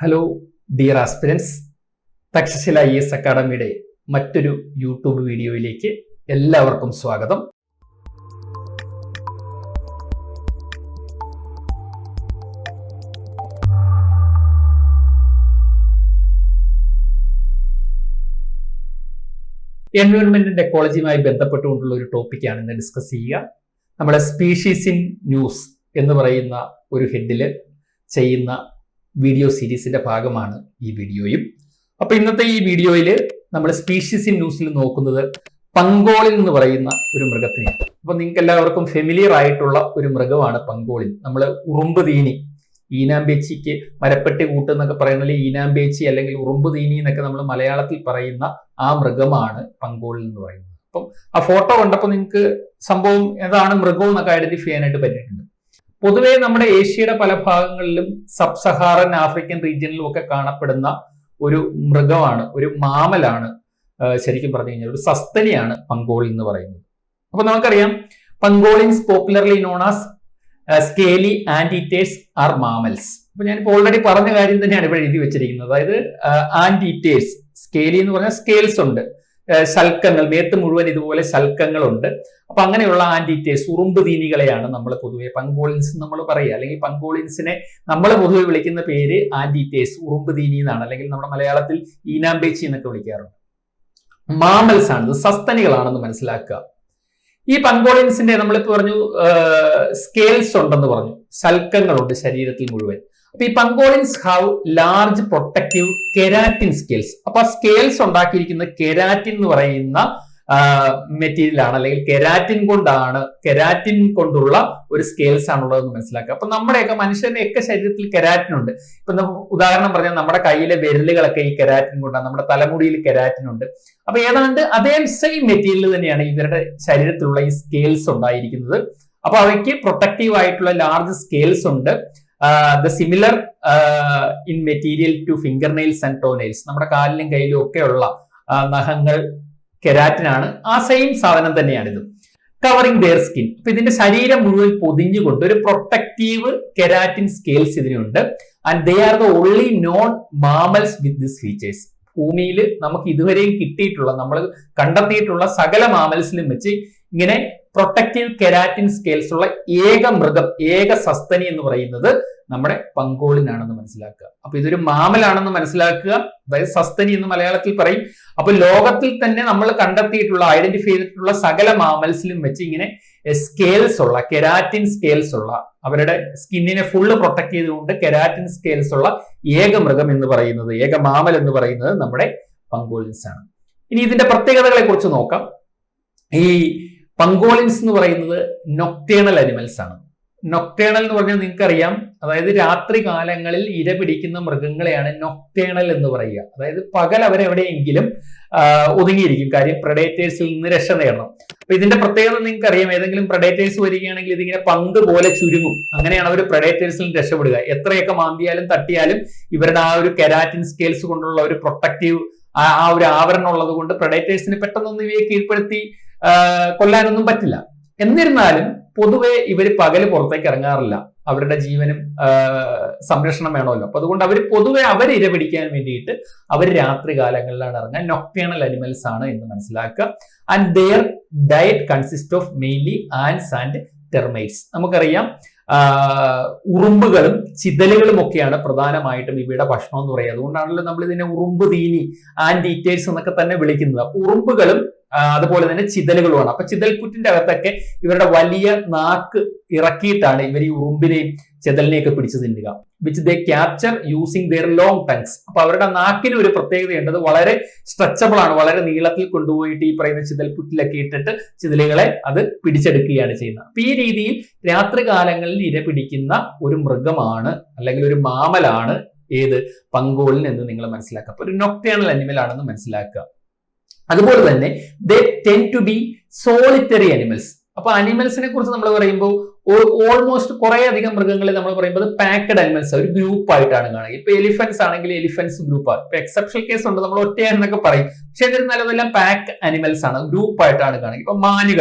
Hello dear aspirants, Takshashila IAS അക്കാഡമിയുടെ മറ്റൊരു YouTube വീഡിയോയിലേക്ക് എല്ലാവർക്കും സ്വാഗതം. എൻവയോൺമെന്റ് ആൻഡ് എക്കോളജിയുമായി ബന്ധപ്പെട്ടുകൊണ്ടുള്ള ഒരു ടോപ്പിക്കാണ് ഇന്ന് ഡിസ്കസ് ചെയ്യുക. നമ്മുടെ സ്പീഷീസ് ഇൻ ന്യൂസ് എന്ന് പറയുന്ന ഒരു ഹെഡിൽ ചെയ്യുന്ന വീഡിയോ സീരീസിന്റെ ഭാഗമാണ് ഈ വീഡിയോയും. അപ്പൊ ഇന്നത്തെ ഈ വീഡിയോയിൽ നമ്മൾ സ്പീഷീസ് ഇൻ ന്യൂസിൽ നോക്കുന്നത് പങ്കോളിൻ എന്ന് പറയുന്ന ഒരു മൃഗത്തിനെയാണ്. അപ്പൊ നിങ്ങൾക്ക് എല്ലാവർക്കും ഫെമിലിയർ ആയിട്ടുള്ള ഒരു മൃഗമാണ് പങ്കോളിൻ. നമ്മൾ ഉറുമ്പ് തീനി, ഈനാമ്പേച്ചിക്ക് മരപ്പെട്ടി കൂട്ടെന്നൊക്കെ പറയുന്നത് ഈനാമ്പേച്ചി അല്ലെങ്കിൽ ഉറുമ്പ് തീനി എന്നൊക്കെ നമ്മൾ മലയാളത്തിൽ പറയുന്ന ആ മൃഗമാണ് പങ്കോളിൻ എന്ന് പറയുന്നത്. അപ്പം ആ ഫോട്ടോ കണ്ടപ്പോൾ നിങ്ങൾക്ക് സംഭവം ഏതാണ് മൃഗം എന്നൊക്കെ ഐഡന്റിഫൈ ചെയ്യാനായിട്ട് പറ്റിയിട്ടുണ്ട്. പൊതുവെ നമ്മുടെ ഏഷ്യയുടെ പല ഭാഗങ്ങളിലും സബ് സഹാറൻ ആഫ്രിക്കൻ റീജിയനിലും ഒക്കെ കാണപ്പെടുന്ന ഒരു മൃഗമാണ്, ഒരു മാമലാണ്, ശരിക്കും പറഞ്ഞു കഴിഞ്ഞാൽ ഒരു സസ്തനിയാണ് പങ്കോളിൻ എന്ന് പറയുന്നത്. അപ്പൊ നമുക്കറിയാം pangolins popularly known as scaly anteaters are mammals. അപ്പൊ ഞാനിപ്പോൾ ഓൾറെഡി പറഞ്ഞ കാര്യം തന്നെയാണ് ഇവിടെ എഴുതി വെച്ചിരിക്കുന്നത്. അതായത് ആന്റീറ്റേഴ്സ്, സ്കേലി എന്ന് പറഞ്ഞാൽ സ്കെയിൽസ് ഉണ്ട്, ശൽക്കങ്ങൾ, മേത്ത് മുഴുവൻ ഇതുപോലെ ശൽക്കങ്ങളുണ്ട്. അപ്പൊ അങ്ങനെയുള്ള ആന്റീറ്റേഴ്സ്, ഉറുമ്പ് തീനികളെയാണ് നമ്മൾ പൊതുവെ പങ്കോളിൻസ് നമ്മൾ പറയുക. അല്ലെങ്കിൽ പങ്കോളിൻസിനെ നമ്മൾ പൊതുവെ വിളിക്കുന്ന പേര് ആന്റീറ്റേഴ്സ്, ഉറുമ്പ് തീനി എന്നാണ്, അല്ലെങ്കിൽ നമ്മുടെ മലയാളത്തിൽ ഈനാമ്പേച്ചി എന്നൊക്കെ വിളിക്കാറുണ്ട്. മാമൽസ് ആണ്, സസ്തനികളാണെന്ന് മനസ്സിലാക്കുക. ഈ പങ്കോളിൻസിന്റെ നമ്മളിപ്പോ പറഞ്ഞു സ്കെയിൽസ് ഉണ്ടെന്ന് പറഞ്ഞു, ശൽക്കങ്ങളുണ്ട് ശരീരത്തിൽ മുഴുവൻ. അപ്പൊ ഈ pangolins have large protective keratin scales. അപ്പൊ ആ സ്കെയിൽസ് ഉണ്ടാക്കിയിരിക്കുന്ന കെരാറ്റിൻ എന്ന് പറയുന്ന മെറ്റീരിയൽ ആണ്, അല്ലെങ്കിൽ കെരാറ്റിൻ കൊണ്ടുള്ള ഒരു സ്കെയിൽസ് ആണുള്ളതെന്ന് മനസ്സിലാക്കുക. അപ്പൊ നമ്മുടെയൊക്കെ മനുഷ്യന്റെ ശരീരത്തിൽ കെരാറ്റിൻ ഉണ്ട്. ഇപ്പൊ ഉദാഹരണം പറഞ്ഞാൽ നമ്മുടെ കയ്യിലെ വിരലുകളൊക്കെ ഈ കെരാറ്റിൻ കൊണ്ടാണ്, നമ്മുടെ തലമുടിയിൽ കെരാറ്റിൻ ഉണ്ട്. അപ്പൊ ഏതാണ്ട് അതേ സെയിം മെറ്റീരിയൽ തന്നെയാണ് ഇവരുടെ ശരീരത്തിലുള്ള ഈ സ്കെയിൽസ് ഉണ്ടായിരിക്കുന്നത്. അപ്പൊ അവയ്ക്ക് പ്രൊട്ടക്റ്റീവ് ആയിട്ടുള്ള ലാർജ് സ്കെയിൽസ് ഉണ്ട്. The similar in material to fingernails and toenails. നമ്മുടെ കാലിലും കയ്യിലും ഒക്കെയുള്ള നഖങ്ങൾ കെരാറ്റിൻ ആണ്, ആ സെയിം സാധനം തന്നെയാണിത്. Covering their skin. അപ്പൊ ഇതിന്റെ ശരീരം മുഴുവൻ പൊതിഞ്ഞുകൊണ്ട് ഒരു പ്രൊട്ടക്റ്റീവ് കെരാറ്റിൻ സ്കെയിൽസ് ഇതിനുണ്ട്. And they are the only non mammals with this features. ഭൂമിയിൽ നമുക്ക് ഇതുവരെയും കിട്ടിയിട്ടുള്ള, നമ്മൾ കണ്ടെത്തിയിട്ടുള്ള സകല മാമൽസിലും വെച്ച് ഇങ്ങനെ പ്രൊട്ടക്റ്റീവ് കെരാറ്റിൻ സ്കെയിൽസ് ഉള്ള ഏക മൃഗം, ഏക സസ്തനി എന്ന് പറയുന്നത് നമ്മുടെ പങ്കോളിൻ ആണെന്ന് മനസ്സിലാക്കുക. അപ്പൊ ഇതൊരു മാമലാണെന്ന് മനസ്സിലാക്കുക, അതായത് സസ്തനി എന്ന് മലയാളത്തിൽ പറയും. അപ്പൊ ലോകത്തിൽ തന്നെ നമ്മൾ കണ്ടെത്തിയിട്ടുള്ള, ഐഡന്റിഫൈ ചെയ്തിട്ടുള്ള സകല മാമൽസിലും വെച്ച് ഇങ്ങനെ സ്കെയിൽസ് ഉള്ള, കെരാറ്റിൻ സ്കെയിൽസ് ഉള്ള, അവരുടെ സ്കിന്നിനെ ഫുള്ള് പ്രൊട്ടക്ട് ചെയ്തുകൊണ്ട് കെരാറ്റിൻ സ്കെയിൽസ് ഉള്ള ഏക മൃഗം എന്ന് പറയുന്നത്, ഏക മാമൽ എന്ന് പറയുന്നത് നമ്മുടെ പങ്കോളിൻസ് ആണ്. ഇനി ഇതിന്റെ പ്രത്യേകതകളെ കുറിച്ച് നോക്കാം. ഈ പങ്കോളിൻസ് എന്ന് പറയുന്നത് നൊക്ടേണൽ അനിമൽസ് ആണ്. നൊക്ടേണൽ എന്ന് പറഞ്ഞാൽ നിങ്ങൾക്കറിയാം, അതായത് രാത്രി കാലങ്ങളിൽ ഇര പിടിക്കുന്ന മൃഗങ്ങളെയാണ് നൊക്ടേണൽ എന്ന് പറയുക. അതായത് പകൽ അവരെവിടെയെങ്കിലും ഒതുങ്ങിയിരിക്കും, കാര്യം പ്രഡേറ്റേഴ്സിൽ നിന്ന് രക്ഷ നേടണം. അപ്പൊ ഇതിന്റെ പ്രത്യേകത നിങ്ങൾക്കറിയാം, ഏതെങ്കിലും പ്രഡേറ്റേഴ്സ് വരികയാണെങ്കിൽ ഇതിങ്ങനെ പന്ത് പോലെ ചുരുങ്ങും. അങ്ങനെയാണ് അവർ പ്രഡേറ്റേഴ്സിൽ നിന്ന് രക്ഷപ്പെടുക. എത്രയൊക്കെ മാന്തിയാലും തട്ടിയാലും ഇവരുടെ ആ ഒരു കെരാറ്റിൻ സ്കെയിൽസ് കൊണ്ടുള്ള ഒരു പ്രൊട്ടക്റ്റീവ് ആ ഒരു ആവരണം ഉള്ളത് കൊണ്ട് പ്രഡേറ്റേഴ്സിന് പെട്ടെന്നൊന്നും ഇവയെ കീഴ്പ്പെടുത്തി കൊല്ലാനൊന്നും പറ്റില്ല. എന്നിരുന്നാലും പൊതുവെ ഇവർ പകല് പുറത്തേക്ക് ഇറങ്ങാറില്ല, അവരുടെ ജീവനും സംരക്ഷണം വേണമല്ലോ. അപ്പൊ അതുകൊണ്ട് അവർ പൊതുവെ ഇര പിടിക്കാൻ വേണ്ടിയിട്ട് അവർ രാത്രി കാലങ്ങളിലാണ് ഇറങ്ങുക. നൊക്ടേണൽ അനിമൽസ് ആണ് എന്ന് മനസ്സിലാക്കുക. And their diet consist of mainly ants and termites. നമുക്കറിയാം ഉറുമ്പുകളും ചിതലുകളും ഒക്കെയാണ് പ്രധാനമായിട്ടും ഇവയുടെ ഭക്ഷണം എന്ന് പറയുന്നത്. അതുകൊണ്ടാണല്ലോ നമ്മൾ ഇതിനെ ഉറുമ്പ് തീനി, ആന്റീറ്റേഴ്സ് എന്നൊക്കെ തന്നെ വിളിക്കുന്നത്. അപ്പൊ ഉറുമ്പുകളും അതുപോലെ തന്നെ ചിതലുകളുമാണ്. അപ്പൊ ചിതൽപുറ്റിന്റെ അകത്തൊക്കെ ഇവരുടെ വലിയ നാക്ക് ഇറക്കിയിട്ടാണ് ഇവർ ഈ ഉറുമ്പിനെയും ചിതലിനെയൊക്കെ പിടിച്ചു തിന്നുക. Which they capture using there long tongues. അപ്പൊ അവരുടെ നാക്കിന് ഒരു പ്രത്യേകതയുണ്ട്, അത് വളരെ സ്ട്രെച്ചബിൾ ആണ്. വളരെ നീളത്തിൽ കൊണ്ടുപോയിട്ട് ഈ പറയുന്ന ചിതൽപുറ്റിലൊക്കെ ഇട്ടിട്ട് ചിതലുകളെ അത് പിടിച്ചെടുക്കുകയാണ് ചെയ്യുന്നത്. അപ്പൊ ഈ രീതിയിൽ രാത്രി കാലങ്ങളിൽ ഇര പിടിക്കുന്ന ഒരു മൃഗമാണ്, അല്ലെങ്കിൽ ഒരു മാമലാണ് ഏത് പങ്കോളിൻ എന്ന് നിങ്ങൾ മനസ്സിലാക്കുക. അപ്പൊ ഒരു നൊക്ടേണൽ അനിമൽ ആണെന്ന് മനസ്സിലാക്കുക. അതുപോലെ തന്നെ they tend to be solitary animals. അപ്പൊ അനിമൽസിനെ കുറിച്ച് നമ്മൾ പറയുമ്പോൾ ഓൾമോസ്റ്റ് കുറെ അധികം മൃഗങ്ങളെ നമ്മൾ പറയുമ്പോൾ പാക്കഡ് അനിമൽസ്, ഒരു ഗ്രൂപ്പ് ആയിട്ടാണ് കാണുക. ഇപ്പൊ എലിഫൻസ് ആണെങ്കിൽ എലിഫൻസ് ഗ്രൂപ്പാണ്. ഇപ്പൊ എക്സെപ്ഷണൽ കേസ് ഉണ്ട്, നമ്മൾ ഒറ്റയാണെന്നൊക്കെ പറയും. പക്ഷെ എന്നിരുന്നാലും അതെല്ലാം പാക്ക് അനിമൽസ് ആണ്, ഗ്രൂപ്പ് ആയിട്ടാണ് കാണുക. ഇപ്പൊ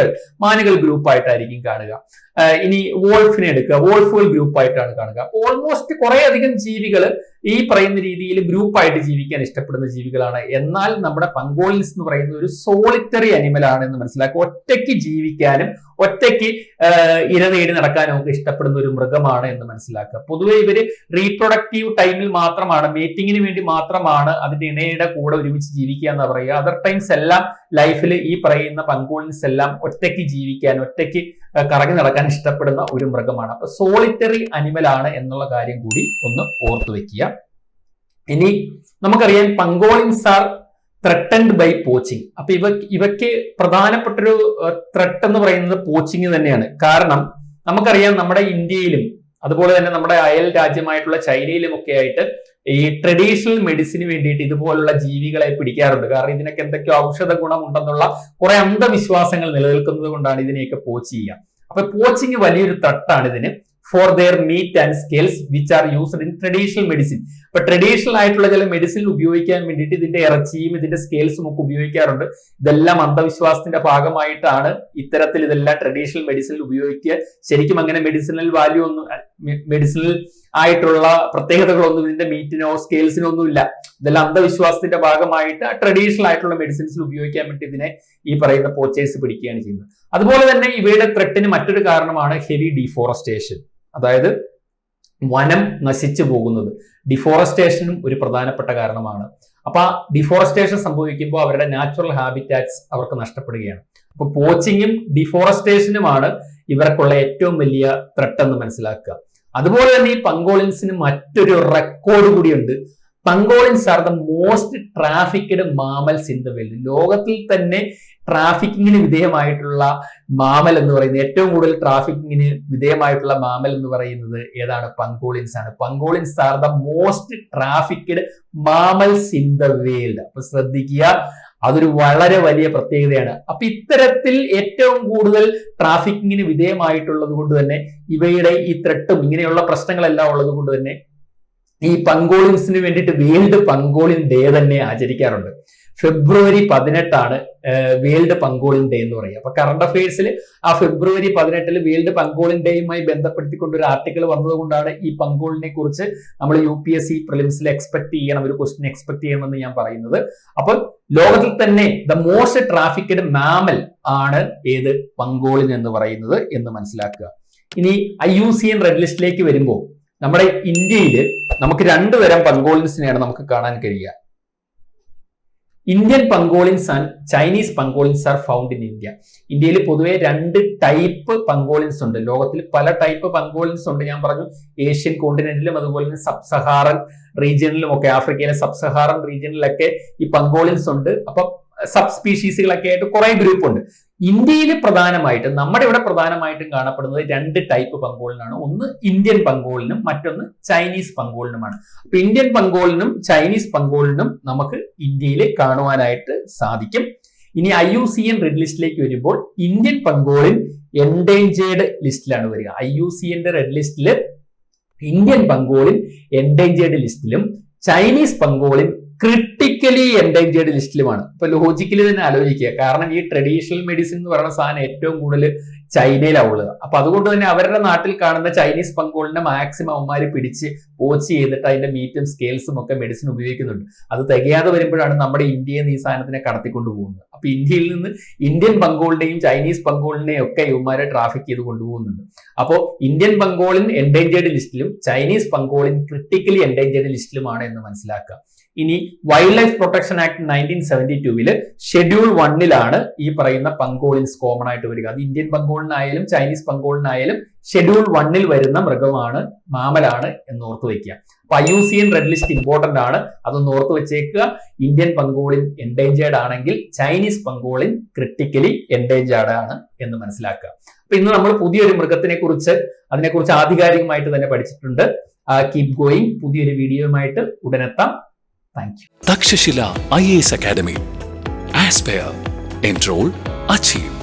മാനുകൾ ഗ്രൂപ്പ് ആയിട്ടായിരിക്കും കാണുക. ഇനി വോൾഫിനെ എടുക്കുക, വോൾഫുകൾ ഗ്രൂപ്പായിട്ടാണ് കാണുക. ഓൾമോസ്റ്റ് കുറെ അധികം ജീവികൾ ഈ പറയുന്ന രീതിയിൽ ഗ്രൂപ്പായിട്ട് ജീവിക്കാൻ ഇഷ്ടപ്പെടുന്ന ജീവികളാണ്. എന്നാൽ നമ്മുടെ പങ്കോളിൻസ് എന്ന് പറയുന്ന ഒരു സോളിറ്ററി അനിമൽ ആണ് എന്ന് മനസ്സിലാക്കുക. ഒറ്റയ്ക്ക് ജീവിക്കാനും ഒറ്റയ്ക്ക് ഇര നേടി നടക്കാനും ഒക്കെ ഇഷ്ടപ്പെടുന്ന ഒരു മൃഗമാണ് എന്ന് മനസ്സിലാക്കുക. പൊതുവെ ഇവര് റീപ്രൊഡക്റ്റീവ് ടൈമിൽ മാത്രമാണ്, മേറ്റിങ്ങിന് വേണ്ടി മാത്രമാണ് അതിന്റെ ഇണയുടെ കൂടെ ഒരുമിച്ച് ജീവിക്കുക എന്ന് പറയുക. അതർ ടൈംസ് എല്ലാം ലൈഫിൽ ഈ പറയുന്ന പങ്കോളിൻസ് എല്ലാം ഒറ്റയ്ക്ക് ജീവിക്കാൻ, ഒറ്റയ്ക്ക് കറങ്ങി നടക്കാൻ ഇഷ്ടപ്പെടുന്ന ഒരു മൃഗമാണ്. അപ്പൊ സോളിറ്ററി അനിമൽ ആണ് എന്നുള്ള കാര്യം കൂടി ഒന്ന് ഓർത്തു വെക്കുക. ഇനി നമുക്കറിയാം പങ്കോളിൻസ് ആർ ത്രെട്ടൻഡ് ബൈ പോച്ചിങ്. അപ്പൊ ഇവയ്ക്ക് പ്രധാനപ്പെട്ടൊരു ത്രെട്ട് എന്ന് പറയുന്നത് പോച്ചിങ് തന്നെയാണ്. കാരണം നമുക്കറിയാം നമ്മുടെ ഇന്ത്യയിലും അതുപോലെ തന്നെ നമ്മുടെ അയൽ രാജ്യമായിട്ടുള്ള ചൈനയിലും ഒക്കെ ആയിട്ട് ഈ ട്രഡീഷണൽ മെഡിസിന് വേണ്ടിയിട്ട് ഇതുപോലുള്ള ജീവികളെ പിടിക്കാറുണ്ട്. കാരണം ഇതിനൊക്കെ എന്തൊക്കെയോ ഔഷധ ഗുണമുണ്ടെന്നുള്ള കുറെ അന്ധവിശ്വാസങ്ങൾ നിലനിൽക്കുന്നത് കൊണ്ടാണ് ഇതിനെയൊക്കെ പോച്ച് ചെയ്യുക. അപ്പൊ പോച്ചിങ് വലിയൊരു ത്രട്ടാണ് ഇതിന്. For their meat and scales which are used in traditional medicine. അപ്പൊ ട്രഡീഷണൽ ആയിട്ടുള്ള ചില മെഡിസിൻ ഉപയോഗിക്കാൻ വേണ്ടിയിട്ട് ഇതിന്റെ ഇറച്ചിയും ഇതിന്റെ സ്കെയിൽസും ഒക്കെ ഉപയോഗിക്കാറുണ്ട്. ഇതെല്ലാം അന്ധവിശ്വാസത്തിന്റെ ഭാഗമായിട്ടാണ് ഇത്തരത്തിൽ ഇതെല്ലാം ട്രഡീഷണൽ മെഡിസിനിൽ ഉപയോഗിക്കുക. ശരിക്കും അങ്ങനെ മെഡിസിനൽ വാല്യൂ ഒന്നും, മെഡിസിനൽ ആയിട്ടുള്ള പ്രത്യേകതകളൊന്നും ഇതിന്റെ മീറ്റിനോ സ്കെയിൽസിനോ ഒന്നും ഇല്ല. ഇതെല്ലാം അന്ധവിശ്വാസത്തിന്റെ ഭാഗമായിട്ട് ട്രഡീഷണൽ ആയിട്ടുള്ള മെഡിസിൻസിൽ ഉപയോഗിക്കാൻ വേണ്ടി ഇതിനെ ഈ പറയുന്ന പോച്ചേഴ്സ് പിടിക്കുകയാണ് ചെയ്യുന്നത്. അതുപോലെ തന്നെ ഇവയുടെ ത്രെട്ടിന് മറ്റൊരു കാരണമാണ് ഹെവി ഡിഫോറസ്റ്റേഷൻ, അതായത് വനം നശിച്ചു പോകുന്നത്. ഡിഫോറസ്റ്റേഷനും ഒരു പ്രധാനപ്പെട്ട കാരണമാണ്. അപ്പൊ ആ ഡിഫോറസ്റ്റേഷൻ സംഭവിക്കുമ്പോൾ അവരുടെ നാച്ചുറൽ ഹാബിറ്റാറ്റ്സ് അവർക്ക് നഷ്ടപ്പെടുകയാണ്. അപ്പൊ പോച്ചിങ്ങും ഡിഫോറസ്റ്റേഷനുമാണ് ഇവർക്കുള്ള ഏറ്റവും വലിയ ത്രെട്ട് എന്ന് മനസ്സിലാക്കുക. അതുപോലെ തന്നെ ഈ പങ്കോളിൻസിന് മറ്റൊരു റെക്കോർഡ് കൂടിയുണ്ട്. Pangolins are the most trafficked mammals in the world. ലോകത്തിൽ തന്നെ ട്രാഫിക്കിങ്ങിന് വിധേയമായിട്ടുള്ള മാമൽ എന്ന് പറയുന്നത്, ഏറ്റവും കൂടുതൽ ട്രാഫിക്കിങ്ങിന് വിധേയമായിട്ടുള്ള മാമൽ എന്ന് പറയുന്നത് ഏതാണ്? പങ്കോളിൻസ് ആണ്. Pangolins are the most trafficked mammals in the world. അപ്പൊ ശ്രദ്ധിക്കുക, അതൊരു വളരെ വലിയ പ്രത്യേകതയാണ്. അപ്പൊ ഇത്തരത്തിൽ ഏറ്റവും കൂടുതൽ ട്രാഫിക്കിങ്ങിന് വിധേയമായിട്ടുള്ളത് കൊണ്ട് തന്നെ ഇവയുടെ ഈ ത്രെട്ടും ഇങ്ങനെയുള്ള പ്രശ്നങ്ങളെല്ലാം ഉള്ളത് കൊണ്ട് തന്നെ ഈ പങ്കോളിൻസിന് വേണ്ടിയിട്ട് വേൾഡ് പങ്കോളിൻ ഡേ തന്നെ ആചരിക്കാറുണ്ട്. ഫെബ്രുവരി 18 വേൾഡ് പങ്കോളിൻ ഡേ എന്ന് പറയുക. അപ്പൊ കറണ്ട് അഫയേഴ്സിൽ ആ ഫെബ്രുവരി 18 വേൾഡ് പങ്കോളിൻ ഡേയുമായി ബന്ധപ്പെടുത്തിക്കൊണ്ട് ഒരു ആർട്ടിക്കിൾ വന്നതുകൊണ്ടാണ് ഈ പങ്കോളിനെ കുറിച്ച് നമ്മൾ UPSC പ്രിലിംസിൽ എക്സ്പെക്ട് ചെയ്യണം, ഒരു ക്വസ്റ്റ്യൻ എക്സ്പെക്ട് ചെയ്യണമെന്ന് ഞാൻ പറയുന്നത്. അപ്പോൾ ലോകത്തിൽ തന്നെ ദ മോസ്റ്റ് ട്രാഫിക്ഡ് മാമൽ ആണ് ഏത്? പങ്കോളിൻ എന്ന് പറയുന്നത് എന്ന് മനസ്സിലാക്കുക. ഇനി IUCN റെഡ് ലിസ്റ്റിലേക്ക് വരുമ്പോൾ നമ്മുടെ ഇന്ത്യയിൽ നമുക്ക് 2 തരം പങ്കോളിൻസിനെയാണ് നമുക്ക് കാണാൻ കഴിയുക. Indian pangolins and Chinese pangolins are found in India. ഇന്ത്യയിൽ പൊതുവെ 2 ടൈപ്പ് പങ്കോളിൻസ് ഉണ്ട്. ലോകത്തിൽ പല ടൈപ്പ് പങ്കോളിൻസ് ഉണ്ട്. ഞാൻ പറഞ്ഞു ഏഷ്യൻ കോണ്ടിനെന്റിലും അതുപോലെ തന്നെ സബ് സഹാറൻ റീജിയനിലും ഒക്കെ, ആഫ്രിക്കയിലെ സബ് സഹാറൻ റീജിയനിലൊക്കെ ഈ പങ്കോളിൻസ് ഉണ്ട്. അപ്പൊ സബ് സ്പീഷീസുകളൊക്കെ ആയിട്ട് കുറെ ഗ്രൂപ്പ് ഉണ്ട്. ഇന്ത്യയിൽ പ്രധാനമായിട്ടും നമ്മുടെ ഇവിടെ പ്രധാനമായിട്ടും കാണപ്പെടുന്നത് 2 ടൈപ്പ് പങ്കോളിനാണ്. ഒന്ന് ഇന്ത്യൻ പങ്കോളിനും മറ്റൊന്ന് ചൈനീസ് പങ്കോളിനുമാണ്. അപ്പൊ ഇന്ത്യൻ പങ്കോളിനും ചൈനീസ് പങ്കോളിനും നമുക്ക് ഇന്ത്യയിൽ കാണുവാനായിട്ട് സാധിക്കും. ഇനി IUCN റെഡ് ലിസ്റ്റിലേക്ക് വരുമ്പോൾ ഇന്ത്യൻ പങ്കോളിൻ എൻഡേഞ്ചേർഡ് ലിസ്റ്റിലാണ് വരിക. IUCNന്റെ റെഡ് ലിസ്റ്റിൽ ഇന്ത്യൻ പങ്കോളിൻ എൻഡേഞ്ചേർഡ് ലിസ്റ്റിലും ചൈനീസ് പങ്കോളിൻ ക്രിട്ടിക്കലി എൻഡേഞ്ചേർഡ് ലിസ്റ്റിലുമാണ്. ഇപ്പൊ ലോജിക്കലി തന്നെ ആലോചിക്കുക. കാരണം ഈ ട്രഡീഷണൽ മെഡിസിൻ എന്ന് പറയുന്ന സാധനം ഏറ്റവും കൂടുതൽ ചൈനയിലാണ് ഉള്ളത്. അപ്പൊ അതുകൊണ്ട് തന്നെ അവരുടെ നാട്ടിൽ കാണുന്ന ചൈനീസ് പങ്കോളിനെ മാക്സിമം അവന്മാര് പിടിച്ച് പോച്ച് ചെയ്തിട്ട് അതിന്റെ മീറ്റും സ്കെയിൽസും ഒക്കെ മെഡിസിൻ ഉപയോഗിക്കുന്നുണ്ട്. അത് തികയാതെ വരുമ്പോഴാണ് നമ്മുടെ ഇന്ത്യയിൽ നിന്ന് ഈ സാധനത്തിനെ കടത്തിക്കൊണ്ടു പോകുന്നത്. അപ്പൊ ഇന്ത്യയിൽ നിന്ന് ഇന്ത്യൻ പങ്കോളിനെയും ചൈനീസ് പങ്കോളിനെയും ഒക്കെ ഇവന്മാരെ ട്രാഫിക് ചെയ്ത് കൊണ്ടുപോകുന്നുണ്ട്. അപ്പോൾ ഇന്ത്യൻ പങ്കോളിൻ എൻഡേഞ്ചേർഡ് ലിസ്റ്റിലും ചൈനീസ് പങ്കോളിൻ ക്രിട്ടിക്കലി എൻഡേഞ്ചേർഡ് ലിസ്റ്റിലുമാണ് എന്ന് മനസ്സിലാക്കുക. ഇനി wildlife protection act 1972 schedule 1 ഈ പറയുന്ന പങ്കോളിൻസ് കോമൺ ആയിട്ട് വരിക. അത് ഇന്ത്യൻ പങ്കോളിനായാലും ചൈനീസ് പങ്കോളിനായാലും ഷെഡ്യൂൾ 1 വരുന്ന മൃഗമാണ്, മാമലാണ് എന്ന് ഓർത്ത് വെക്കുക. അപ്പൊ IUCN റെഡ് ലിസ്റ്റ് ഇമ്പോർട്ടന്റ് ആണ്, അതൊന്ന് ഓർത്ത് വെച്ചേക്കുക. ഇന്ത്യൻ പങ്കോളിൻ എൻഡേഞ്ചേർഡ് ആണെങ്കിൽ ചൈനീസ് പങ്കോളിൻ ക്രിട്ടിക്കലി എൻഡേഞ്ചേർഡ് ആണ് എന്ന് മനസ്സിലാക്കുക. അപ്പൊ ഇന്ന് നമ്മൾ പുതിയൊരു മൃഗത്തിനെ കുറിച്ച് അതിനെക്കുറിച്ച് ആധികാരികമായിട്ട് തന്നെ പഠിച്ചിട്ടുണ്ട്. Keep going. പുതിയൊരു വീഡിയോയുമായിട്ട് ഉടനെത്താം. Thank you. Takshashila IAS Academy. Aspire. Enroll. Achieve.